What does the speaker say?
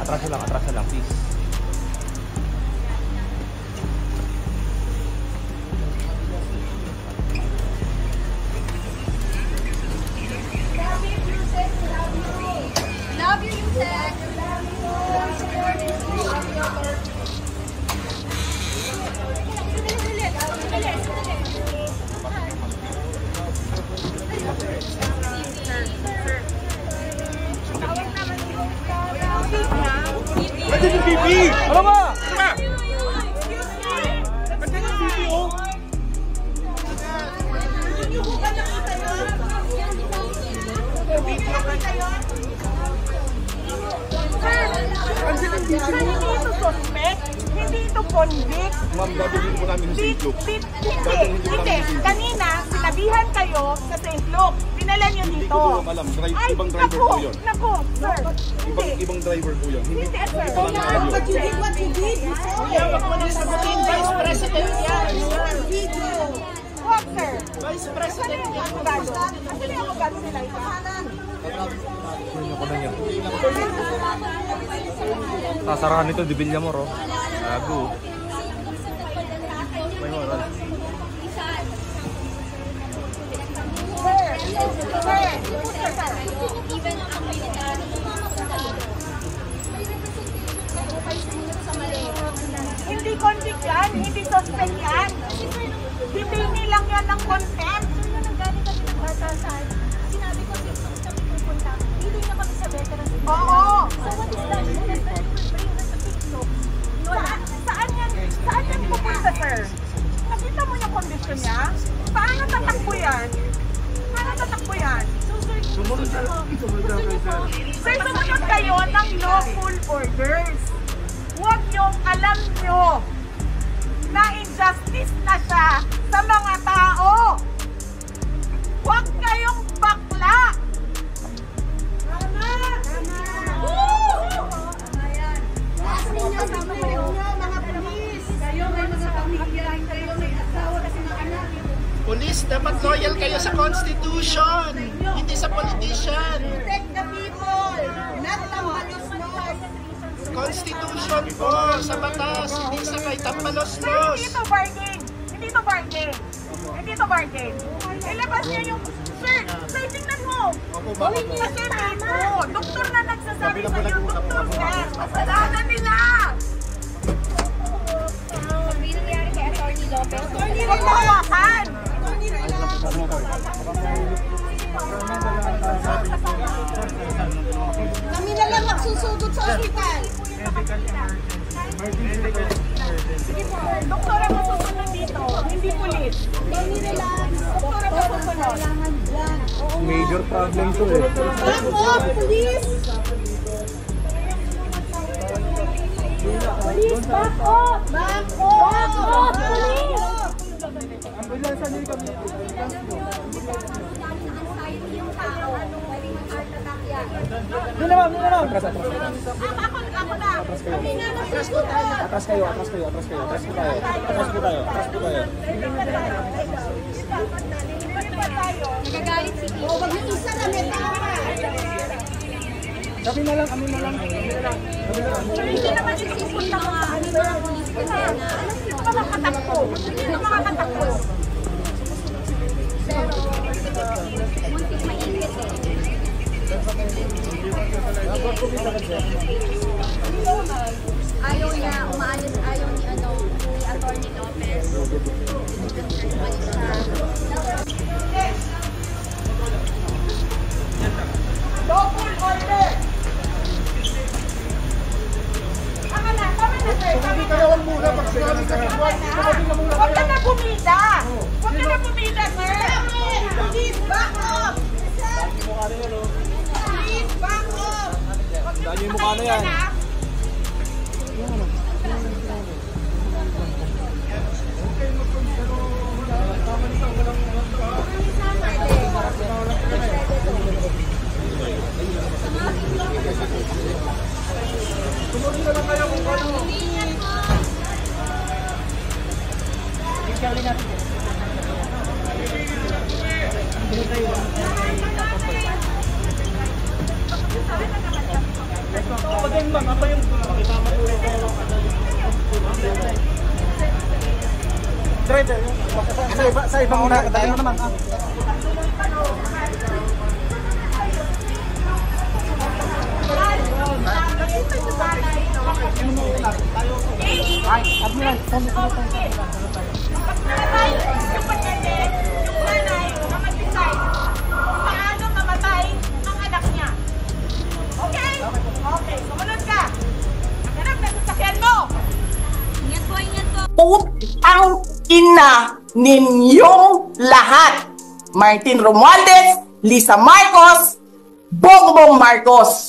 Atraso lang, please. Love you, Yusek. Nandiyan yung BP! Ano ba? Ano ba? Nandiyan yung BP, oh! Hindi ito suspect, hindi ito convict. Ma'am, dadalhin po namin sa St. Luke. Hindi. Kanina, sinabihan kayo sa St. Luke. Dinala niyo Hindi dito. ko po alam. Ibang driver po yun. Naku, sir. Ibang driver po yun. Hindi, sir. Ito lang na What you did, Kuya, wag mo nang sagutin. Vice President yan. Wag, sir. Vice President yan. Abogado. Ano yung abogado nila ito? Sasarahan nito, di Villamor, oh. Gago. May moral. Hindi convict yan, hindi suspect yan. Bibini lang yan ng contempt. Nanggaling kami ng batasan. Sinabi ko, kami pupunta. Hindi na kami sa veterans. Oo. So what is that? Bring us a TikTok. Saan yan pupunta, sir? Nakita mo yung kondisyon niya? Paano tatakbo yan? Sumunod Sir, sumunod kayo ng lawful orders. Huwag niyong alam nyo na injustice na siya sa mga tao. Huwag kayong bakla. Taas ninyo, kasama ninyo, mga pulis. Kayo may mga pamilya, kayo may asawa kasi ng anak. Police, dapat loyal kayo sa Constitution, hindi sa politician. Protect the people, not the maluslos. Constitution po, sa batas, hindi sa kay Sir, tampalos-los. hindi ito bargain. Hindi ito bargain. Ilabas niya yung... Sir, tingnan mo. Gawin niya kasi mismo. Doktor na nagsasabi sa'yo, doktor ka. Kasalanan nila. Sabi nangyari kay Atty. Lopez. Huwag mo hawakan. Kami na lang magsusugod sa ospital. Doktor ang masusunod dito, hindi pulis. Kami na lang. Doktor ang masusunod. Major problem to, eh. Back off, police! Police, back off! Back off! Back off, police! Doon na, ma'am. Ako na. Kami na magsusugod. Atras po tayo. Nagagalit si Tito. O, wag yung isa na may tama. Kami na lang. Hindi naman isipunta ko sa ano mga pulis kasi na mga katakbo. Hindi mga katakbo. Pero, muntik mainit eh. Ayaw niya, umaalis, ayaw ni Atty. Lopez. Double order! Tama na, sir. Huwag ka na bumida! Sir! Please, back off! Please, back off! Dahil yung mukha na yan. Sa ibang muna, tayo naman. Paano mamatay ang anak niya? Okay? Okay, sumunod ka. Ang anak na sasakyan mo. Putang ina ninyong lahat. Martin Romualdez, Lisa Marcos, Bongbong Marcos.